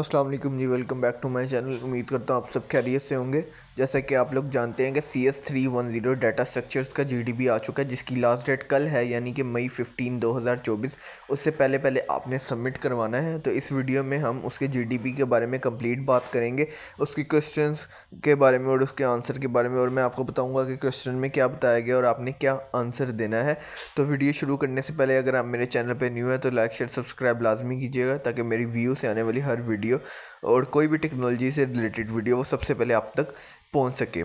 अस्सलाम वालेकुम जी। Welcome back to my channel. उम्मीद करता हूँ आप सब खैरियत से होंगे। जैसा कि आप लोग जानते हैं कि CS310 डाटा स्ट्रक्चर्स का GDP आ चुका है, जिसकी लास्ट डेट कल है, यानी कि मई 15 2024। उससे पहले पहले आपने सबमिट करवाना है। तो इस वीडियो में हम उसके GDP के बारे में कंप्लीट बात करेंगे, उसकी क्वेश्चंस के बारे में और उसके आंसर के बारे में, और मैं आपको बताऊंगा कि क्वेश्चन में क्या बताया गया और आपने क्या आंसर देना है। तो वीडियो शुरू करने से पहले अगर आप मेरे चैनल पर न्यू है तो लाइक शेयर सब्सक्राइब लाजमी कीजिएगा, ताकि मेरी व्यू से आने वाली हर वीडियो और कोई भी टेक्नोलॉजी से रिलेटेड वीडियो वो सबसे पहले आप तक पहुंच सके।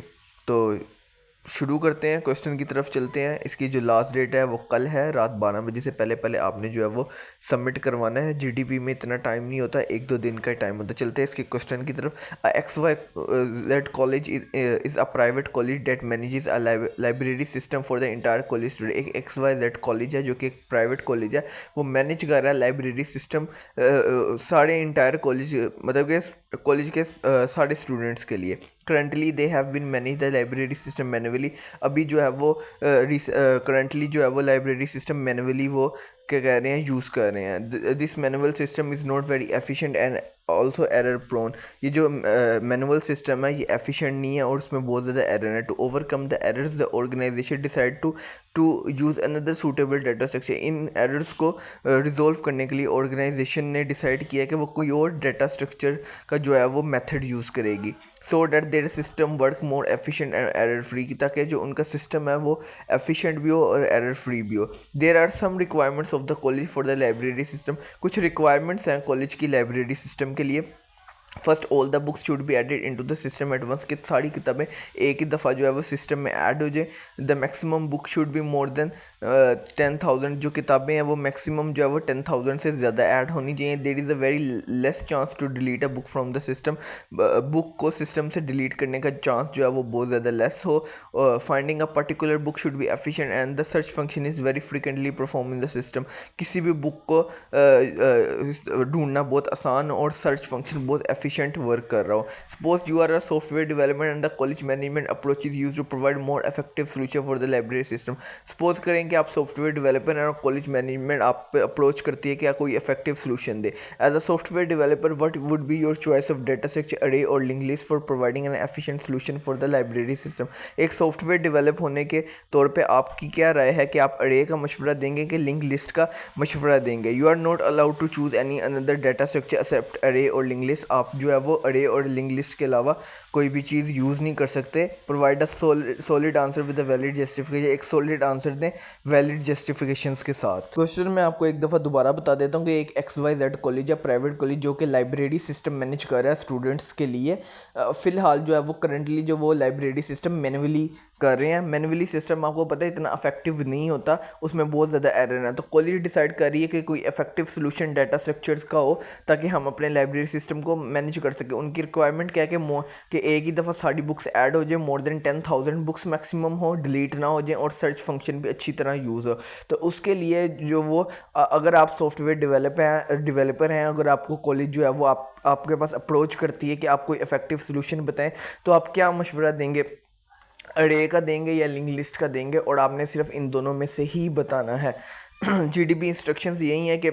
तो शुरू करते हैं, क्वेश्चन की तरफ चलते हैं। इसकी जो लास्ट डेट है वो कल है, रात 12 बजे से पहले पहले आपने जो है वो सबमिट करवाना है। GDP में इतना टाइम नहीं होता, 1-2 दिन का टाइम होता है। चलते हैं इसके क्वेश्चन की तरफ। XYZ college is a private college that manages a library system for the entire college student. एक XYZ कॉलेज है जो कि एक प्राइवेट कॉलेज है, वो मैनेज कर रहा है लाइब्रेरी सिस्टम सारे इंटायर कॉलेज, मतलब कि कॉलेज के सारे स्टूडेंट्स के लिए। Currently they have been manage the library system manually. अभी जो है वो करंटली जो है वो लाइब्रेरी सिस्टम मैनुअली वो क्या कह रहे हैं, यूज़ कर रहे हैं। This manual system is not very efficient and also error prone. ये जो मैनुअल सिस्टम है ये एफिशिएंट नहीं है और उसमें बहुत ज़्यादा एरर है। To overcome the errors the organization decide to use another suitable data structure. इन एरर्स को रिजोल्व करने के लिए ऑर्गेनाइजेशन ने डिसाइड किया कि वो कोई और डाटा स्ट्रक्चर का जो है वो मेथड यूज़ करेगी, so that there system work more efficient and error free, ताकि जो उनका सिस्टम है वो एफिशिएंट भी हो और एरर फ्री भी हो। There are some requirements of the college for the library system. कुछ रिक्वायरमेंट्स हैं कॉलेज की लाइब्रेरी सिस्टम के लिए। First, all the books should be added into the system at once, कि सारी किताबें एक ही दफ़ा जो है वो सिस्टम में ऐड हो जाए। The maximum book should be more than 10,000। जो किताबें हैं वो मैक्सिमम जो है वो 10,000 से ज़्यादा ऐड होनी चाहिए। There is a very less chance to delete a book from the system. Book को सिस्टम से डिलीट करने का चांस जो है वो बहुत ज़्यादा लेस हो। Finding a particular book should be efficient and the search function is very frequently perform in the system. किसी भी बुक को ढूंढना बहुत आसान और सर्च फंक्शन बहुत एफिशिएंट वर्क कर रहा हो। Suppose you are a software development and the college management approach is use to provide more effective solution for the library system. Suppose करें कि आप सॉफ्टवेयर डेवलपर हैं और कॉलेज मैनेजमेंट आप पे अप्रोच करती है कि कोई इफेक्टिव सोल्यूशन दे। As a software developer what would be your choice of data structure array or link list for providing an efficient solution for the library system. एक सॉफ्टवेयर डेवलप होने के तौर पे आपकी क्या राय है कि आप अरे का मशवरा देंगे कि लिंक लिस्ट का मशवरा देंगे? You are not allowed to choose any another data structure except array or link list. आप जो है वो अरे और लिंक लिस्ट के अलावा कोई भी चीज़ यूज़ नहीं कर सकते। Provide a solid answer with a valid justification. एक सॉलिड आंसर दें वैलिड जस्टिफिकेशंस के साथ। क्वेश्चन मैं आपको एक दफ़ा दोबारा बता देता हूँ कि एक XYZ कॉलेज या प्राइवेट कॉलेज जो कि लाइब्रेरी सिस्टम मैनेज कर रहा है स्टूडेंट्स के लिए, फ़िलहाल जो है वो करंटली जो वो लाइब्रेरी सिस्टम मैनुअली कर रहे हैं। मैनुअली सिस्टम आपको पता है इतना इफेक्टिव नहीं होता, उसमें बहुत ज़्यादा एरर है। तो कॉलेज डिसाइड कर रही है कि कोई इफेक्टिव सोल्यूशन डाटा स्ट्रक्चर्स का हो, ताकि हम अपने लाइब्रेरी सिस्टम को मैनेज कर सकें। उनकी रिक्वायरमेंट क्या है कि एक ही दफ़ा सारी बुक्स ऐड हो जाए, मोर देन 10,000 बुक्स मैक्सिमम हो, डिलीट ना हो जाए और सर्च फंक्शन भी अच्छी तरह यूज़ हो। तो उसके लिए जो वो अगर आप सॉफ्टवेयर डेवलपर हैं, अगर आपको कॉलेज जो है वो आपके पास अप्रोच करती है कि आप कोई इफेक्टिव सोल्यूशन बताएं, तो आप क्या मशवरा देंगे? अरे का देंगे या लिंक लिस्ट का देंगे? और आपने सिर्फ इन दोनों में से ही बताना है। GDP इंस्ट्रक्शंस यही है कि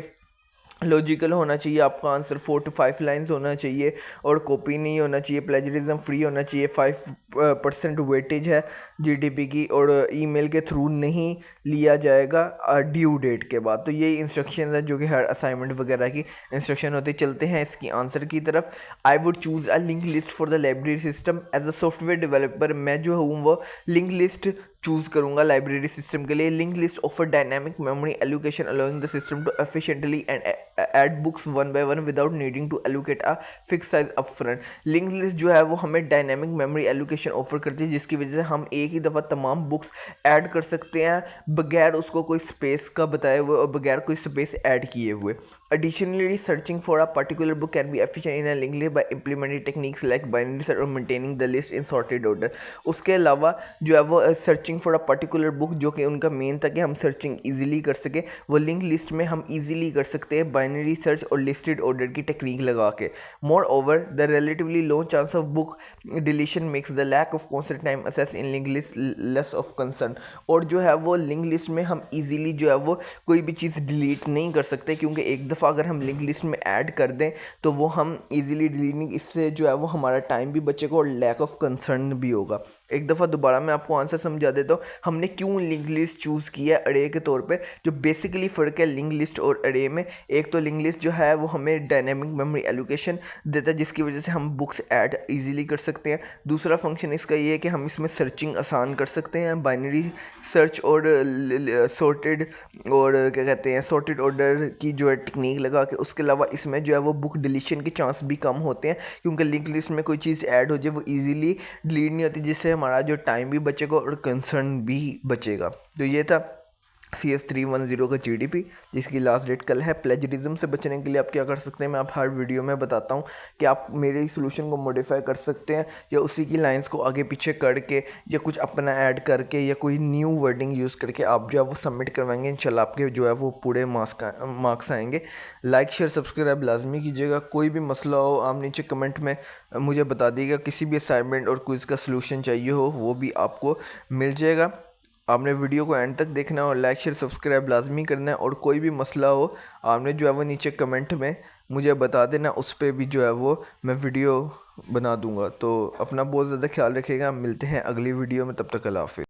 लॉजिकल होना चाहिए, आपका आंसर 4 to 5 लाइंस होना चाहिए और कॉपी नहीं होना चाहिए, प्लेजरिज्म फ्री होना चाहिए। 5% वेटेज है GDP की और ईमेल के थ्रू नहीं लिया जाएगा ड्यू डेट के बाद। तो ये इंस्ट्रक्शन है जो कि हर असाइनमेंट वगैरह की इंस्ट्रक्शन होती है। चलते हैं इसकी आंसर की तरफ। I would choose a link list for the library system. As a software developer मैं जो हूँ वो लिंक लिस्ट चूज़ करूँगा लाइब्रेरी सिस्टम के लिए। Link list offer dynamic memory allocation allowing the system to efficiently and add books one by one without needing to allocate a fix size up front. Link list जो है वो हमें dynamic memory allocation offer करती है, जिसकी वजह से हम एक ही दफ़ा तमाम बुक्स ऐड कर सकते हैं बगैर उसको कोई स्पेस का बताए हुए और बगैर कोई स्पेस ऐड किए हुए। Additionally, searching for a particular book can be efficient in a linked list by implementing techniques like binary search or maintaining the list in sorted order। उसके अलावा जो है वो searching for a particular book, जो कि उनका main था कि हम सर्चिंग इजीली कर सके, वो लिंक लिस्ट में हम इजीली कर सकते हैं बाइनरी सर्च और लिस्टेड ऑर्डर की टेक्निक लगा के। Moreover the relatively low chance of book deletion makes the lack of constant time access in link list less of concern. और जो है वो लिंक लिस्ट में हम इजीली जो है वो कोई भी चीज़ डिलीट नहीं कर सकते, क्योंकि एक दफ़ा अगर हम लिंक लिस्ट में ऐड कर दें तो वो हम इजीली डिलीट नहीं, इससे जो है वो हमारा टाइम भी बचेगा और लैक ऑफ कंसर्न भी होगा। एक दफ़ा दोबारा मैं आपको आंसर समझा देता हूँ हमने क्यों लिंक लिस्ट चूज़ किया है अरे के तौर पे। जो बेसिकली फ़र्क है लिंक लिस्ट और अरे में, एक तो लिंक लिस्ट जो है वो हमें डायनेमिक मेमोरी एलोकेशन देता है जिसकी वजह से हम बुक्स ऐड इजीली कर सकते हैं। दूसरा फंक्शन इसका ये है कि हम इसमें सर्चिंग आसान कर सकते हैं, बाइनरी सर्च और सॉर्टेड और क्या कहते हैं सॉर्टेड ऑर्डर की जो है टेक्निक लगा के। उसके अलावा इसमें जो है वो बुक डिलीशन के चांस भी कम होते हैं, क्योंकि लिंक लिस्ट में कोई चीज़ ऐड हो जाए वो इजीली डिलीट नहीं होती, जिससे हमारा जो टाइम भी बचेगा और कंसर्न भी बचेगा। तो ये था CS310 का GDP जिसकी लास्ट डेट कल है। प्लेजरिज्म से बचने के लिए आप क्या कर सकते हैं, मैं आप हर वीडियो में बताता हूँ कि आप मेरे सोल्यूशन को मॉडिफाई कर सकते हैं या उसी की लाइंस को आगे पीछे करके या कुछ अपना ऐड करके या कोई न्यू वर्डिंग यूज़ करके आप जो है वो सबमिट करवाएंगे। इंशाल्लाह आपके जो है वो पूरे मार्क्स आएंगे। लाइक शेयर सब्सक्राइब लाजमी कीजिएगा। कोई भी मसला हो आप नीचे कमेंट में मुझे बता दीजिएगा, किसी भी असाइनमेंट और क्विज़ का सलूशन चाहिए हो वो भी आपको मिल जाएगा। आपने वीडियो को एंड तक देखना है और लाइक शेयर सब्सक्राइब लाजमी करना है। और कोई भी मसला हो आपने जो है वो नीचे कमेंट में मुझे बता देना, उस पर भी जो है वो मैं वीडियो बना दूंगा। तो अपना बहुत ज़्यादा ख्याल रखिएगा, मिलते हैं अगली वीडियो में, तब तक अल्लाह हाफिज़।